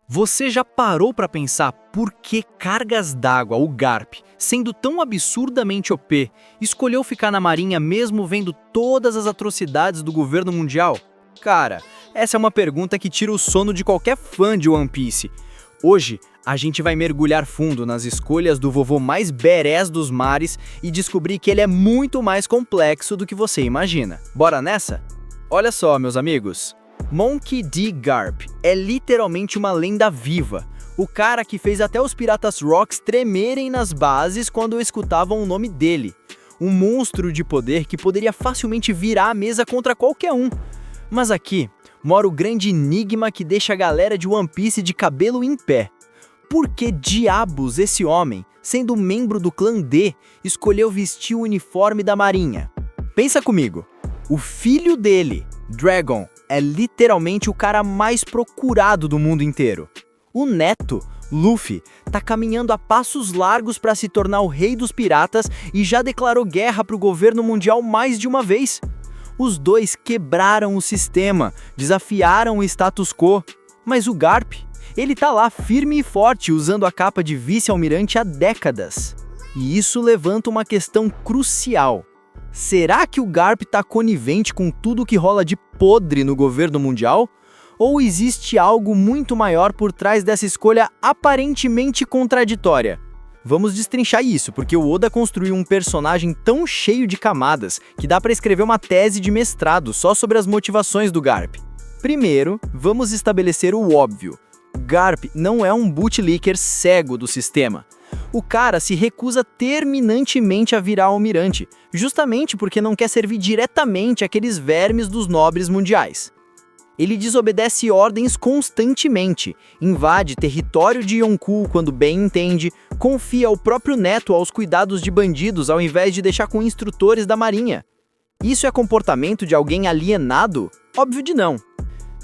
Você já parou para pensar por que Cargas d'Água, o Garp, sendo tão absurdamente OP, escolheu ficar na Marinha mesmo vendo todas as atrocidades do governo mundial? Cara, essa é uma pergunta que tira o sono de qualquer fã de One Piece. Hoje, a gente vai mergulhar fundo nas escolhas do vovô mais badass dos mares e descobrir que ele é muito mais complexo do que você imagina. Bora nessa? Olha só, meus amigos. Monkey D. Garp é literalmente uma lenda viva. O cara que fez até os Piratas Rocks tremerem nas bases quando escutavam o nome dele. Um monstro de poder que poderia facilmente virar a mesa contra qualquer um. Mas aqui mora o grande enigma que deixa a galera de One Piece de cabelo em pé. Por que diabos esse homem, sendo membro do clã D, escolheu vestir o uniforme da Marinha? Pensa comigo. O filho dele, Dragon, é literalmente o cara mais procurado do mundo inteiro. O neto, Luffy, tá caminhando a passos largos para se tornar o rei dos piratas e já declarou guerra pro governo mundial mais de uma vez. Os dois quebraram o sistema, desafiaram o status quo. Mas o Garp, ele tá lá firme e forte usando a capa de vice-almirante há décadas. E isso levanta uma questão crucial. Será que o Garp tá conivente com tudo que rola de podre no governo mundial? Ou existe algo muito maior por trás dessa escolha aparentemente contraditória? Vamos destrinchar isso, porque o Oda construiu um personagem tão cheio de camadas que dá para escrever uma tese de mestrado só sobre as motivações do Garp. Primeiro, vamos estabelecer o óbvio. Garp não é um bootlicker cego do sistema. O cara se recusa terminantemente a virar almirante, justamente porque não quer servir diretamente àqueles vermes dos nobres mundiais. Ele desobedece ordens constantemente, invade território de Yonkou quando bem entende, confia o próprio neto aos cuidados de bandidos ao invés de deixar com instrutores da marinha. Isso é comportamento de alguém alienado? Óbvio de não.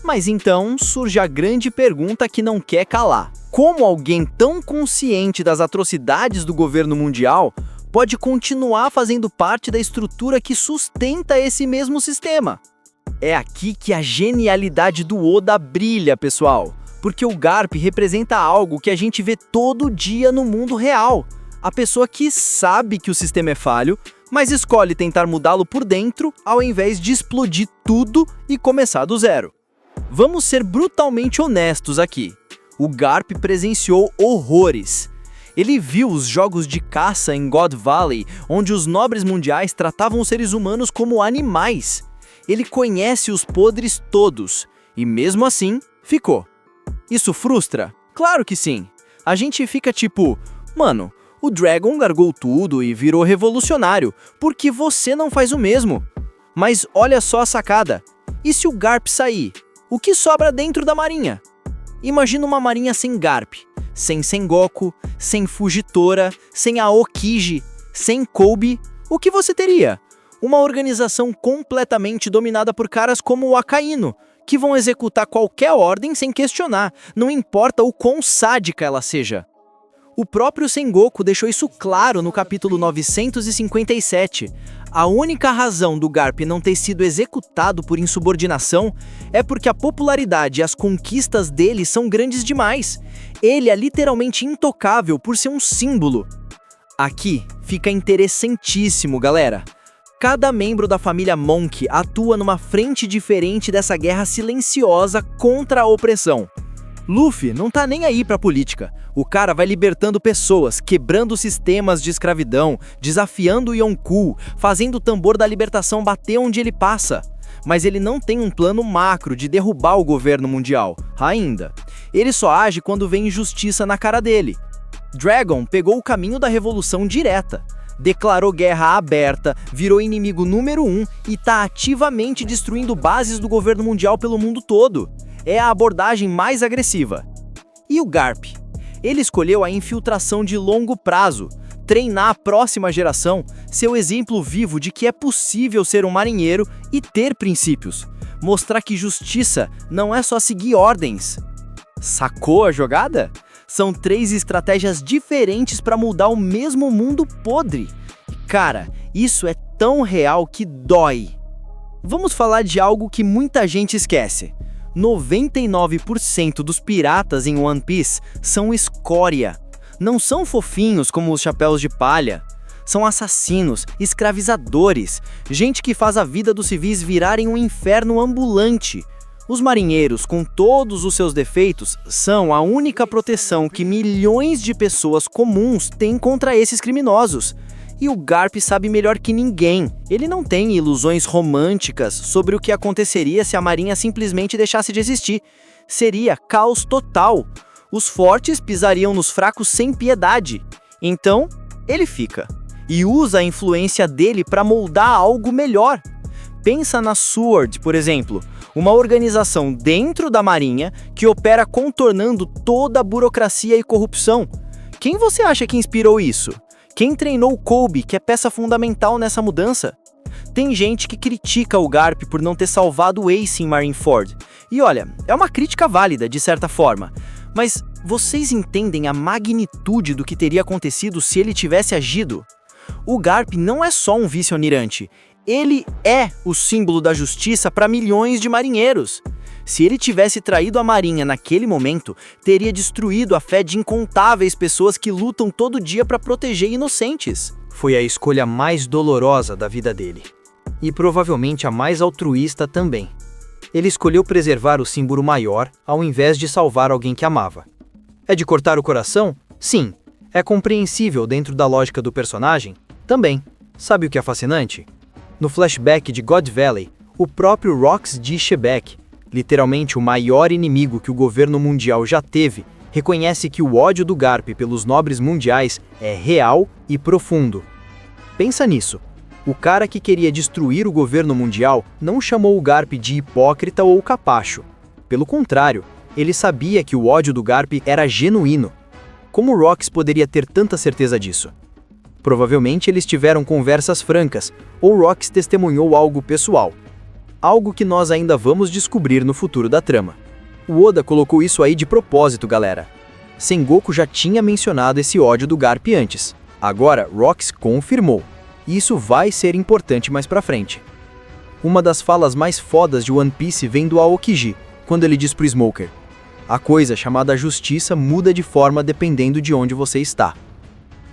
Mas então surge a grande pergunta que não quer calar. Como alguém tão consciente das atrocidades do governo mundial pode continuar fazendo parte da estrutura que sustenta esse mesmo sistema? É aqui que a genialidade do Oda brilha, pessoal. Porque o Garp representa algo que a gente vê todo dia no mundo real. A pessoa que sabe que o sistema é falho, mas escolhe tentar mudá-lo por dentro ao invés de explodir tudo e começar do zero. Vamos ser brutalmente honestos aqui. O Garp presenciou horrores. Ele viu os jogos de caça em God Valley, onde os nobres mundiais tratavam os seres humanos como animais. Ele conhece os podres todos, e mesmo assim, ficou. Isso frustra? Claro que sim. A gente fica tipo, mano, o Dragon largou tudo e virou revolucionário, por que você não faz o mesmo? Mas olha só a sacada. E se o Garp sair? O que sobra dentro da marinha? Imagina uma marinha sem Garp, sem Sengoku, sem Fujitora, sem Aokiji, sem Kobe. O que você teria? Uma organização completamente dominada por caras como o Akainu, que vão executar qualquer ordem sem questionar, não importa o quão sádica ela seja. O próprio Sengoku deixou isso claro no capítulo 957. A única razão do Garp não ter sido executado por insubordinação é porque a popularidade e as conquistas dele são grandes demais. Ele é literalmente intocável por ser um símbolo. Aqui fica interessantíssimo, galera. Cada membro da família Monkey atua numa frente diferente dessa guerra silenciosa contra a opressão. Luffy não tá nem aí pra política. O cara vai libertando pessoas, quebrando sistemas de escravidão, desafiando o Yonkou, fazendo o tambor da libertação bater onde ele passa. Mas ele não tem um plano macro de derrubar o governo mundial, ainda. Ele só age quando vem injustiça na cara dele. Dragon pegou o caminho da revolução direta. Declarou guerra aberta, virou inimigo número 1 e tá ativamente destruindo bases do governo mundial pelo mundo todo. É a abordagem mais agressiva. E o Garp? Ele escolheu a infiltração de longo prazo, treinar a próxima geração, ser o exemplo vivo de que é possível ser um marinheiro e ter princípios. Mostrar que justiça não é só seguir ordens. Sacou a jogada? São 3 estratégias diferentes para mudar o mesmo mundo podre. Cara, isso é tão real que dói. Vamos falar de algo que muita gente esquece. 99% dos piratas em One Piece são escória. Não são fofinhos como os chapéus de palha. São assassinos, escravizadores, gente que faz a vida dos civis virarem um inferno ambulante. Os marinheiros, com todos os seus defeitos, são a única proteção que milhões de pessoas comuns têm contra esses criminosos. E o Garp sabe melhor que ninguém. Ele não tem ilusões românticas sobre o que aconteceria se a marinha simplesmente deixasse de existir. Seria caos total. Os fortes pisariam nos fracos sem piedade. Então, ele fica. E usa a influência dele para moldar algo melhor. Pensa na SWORD, por exemplo, uma organização dentro da marinha que opera contornando toda a burocracia e corrupção. Quem você acha que inspirou isso? Quem treinou o Kobe, que é peça fundamental nessa mudança? Tem gente que critica o Garp por não ter salvado o Ace em Marineford. E olha, é uma crítica válida, de certa forma. Mas vocês entendem a magnitude do que teria acontecido se ele tivesse agido? O Garp não é só um vice-almirante. Ele é o símbolo da justiça para milhões de marinheiros. Se ele tivesse traído a marinha naquele momento, teria destruído a fé de incontáveis pessoas que lutam todo dia para proteger inocentes. Foi a escolha mais dolorosa da vida dele. E provavelmente a mais altruísta também. Ele escolheu preservar o símbolo maior ao invés de salvar alguém que amava. É de cortar o coração? Sim. É compreensível dentro da lógica do personagem? Também. Sabe o que é fascinante? No flashback de God Valley, o próprio Rox D. Shebeck, literalmente o maior inimigo que o governo mundial já teve, reconhece que o ódio do Garp pelos nobres mundiais é real e profundo. Pensa nisso. O cara que queria destruir o governo mundial não chamou o Garp de hipócrita ou capacho. Pelo contrário, ele sabia que o ódio do Garp era genuíno. Como o Rox poderia ter tanta certeza disso? Provavelmente eles tiveram conversas francas, ou Rox testemunhou algo pessoal. Algo que nós ainda vamos descobrir no futuro da trama. O Oda colocou isso aí de propósito, galera. Sengoku já tinha mencionado esse ódio do Garp antes. Agora, Rox confirmou. E isso vai ser importante mais pra frente. Uma das falas mais fodas de One Piece vem do Aokiji, quando ele diz pro Smoker: a coisa chamada justiça muda de forma dependendo de onde você está.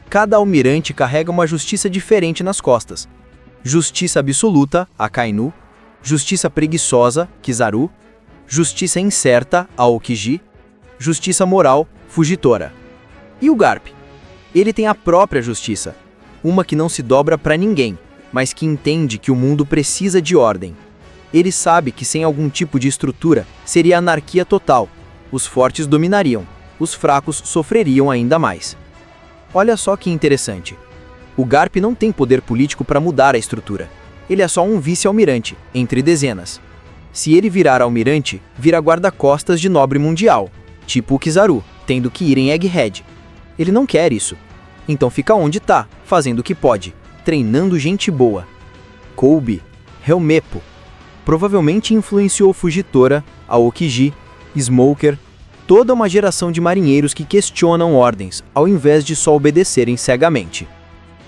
Cada almirante carrega uma justiça diferente nas costas. Justiça absoluta, Akainu. Justiça preguiçosa, Kizaru. Justiça incerta, Aokiji. Justiça moral, Fujitora. E o Garp? Ele tem a própria justiça. Uma que não se dobra para ninguém, mas que entende que o mundo precisa de ordem. Ele sabe que sem algum tipo de estrutura seria anarquia total. Os fortes dominariam, os fracos sofreriam ainda mais. Olha só que interessante. O Garp não tem poder político para mudar a estrutura. Ele é só um vice-almirante, entre dezenas. Se ele virar almirante, vira guarda-costas de nobre mundial, tipo o Kizaru, tendo que ir em Egghead. Ele não quer isso. Então fica onde tá, fazendo o que pode, treinando gente boa. Kobe, Helmeppo, provavelmente influenciou Fujitora, Aokiji, Smoker, toda uma geração de marinheiros que questionam ordens, ao invés de só obedecerem cegamente.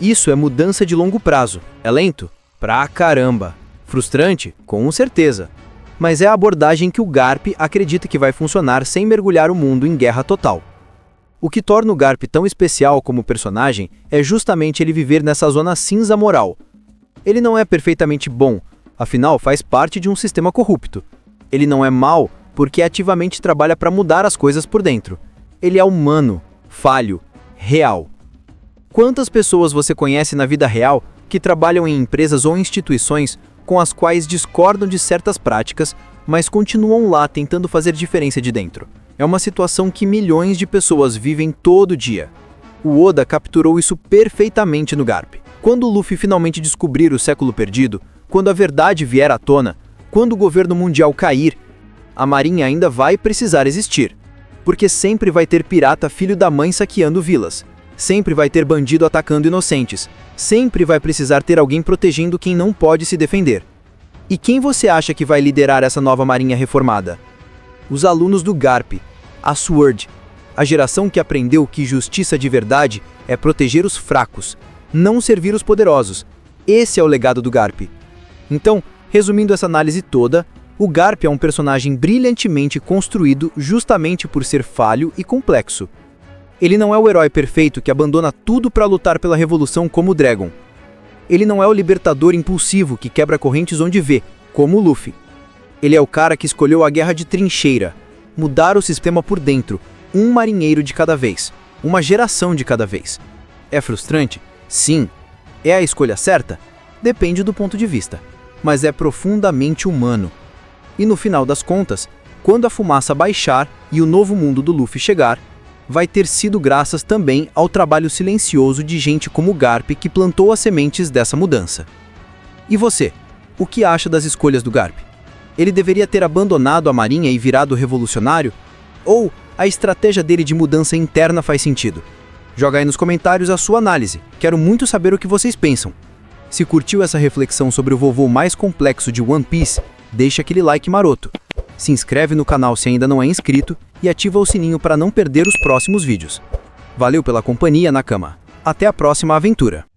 Isso é mudança de longo prazo. É lento? Pra caramba. Frustrante? Com certeza. Mas é a abordagem que o Garp acredita que vai funcionar sem mergulhar o mundo em guerra total. O que torna o Garp tão especial como personagem é justamente ele viver nessa zona cinza moral. Ele não é perfeitamente bom, afinal faz parte de um sistema corrupto. Ele não é mau porque ativamente trabalha para mudar as coisas por dentro. Ele é humano, falho, real. Quantas pessoas você conhece na vida real que trabalham em empresas ou instituições com as quais discordam de certas práticas, mas continuam lá tentando fazer diferença de dentro? É uma situação que milhões de pessoas vivem todo dia. O Oda capturou isso perfeitamente no Garp. Quando o Luffy finalmente descobrir o século perdido, quando a verdade vier à tona, quando o governo mundial cair, a marinha ainda vai precisar existir. Porque sempre vai ter pirata filho da mãe saqueando vilas. Sempre vai ter bandido atacando inocentes. Sempre vai precisar ter alguém protegendo quem não pode se defender. E quem você acha que vai liderar essa nova marinha reformada? Os alunos do Garp, a SWORD, a geração que aprendeu que justiça de verdade é proteger os fracos, não servir os poderosos. Esse é o legado do Garp. Então, resumindo essa análise toda, O Garp é um personagem brilhantemente construído justamente por ser falho e complexo. Ele não é o herói perfeito que abandona tudo para lutar pela revolução como o Dragon. Ele não é o libertador impulsivo que quebra correntes onde vê, como o Luffy. Ele é o cara que escolheu a guerra de trincheira, mudar o sistema por dentro, um marinheiro de cada vez, uma geração de cada vez. É frustrante? Sim. É a escolha certa? Depende do ponto de vista. Mas é profundamente humano. E no final das contas, quando a fumaça baixar e o novo mundo do Luffy chegar, vai ter sido graças também ao trabalho silencioso de gente como o Garp que plantou as sementes dessa mudança. E você? O que acha das escolhas do Garp? Ele deveria ter abandonado a marinha e virado revolucionário? Ou a estratégia dele de mudança interna faz sentido? Joga aí nos comentários a sua análise. Quero muito saber o que vocês pensam. Se curtiu essa reflexão sobre o vovô mais complexo de One Piece, deixa aquele like maroto. Se inscreve no canal se ainda não é inscrito e ativa o sininho para não perder os próximos vídeos. Valeu pela companhia, Nakama. Até a próxima aventura.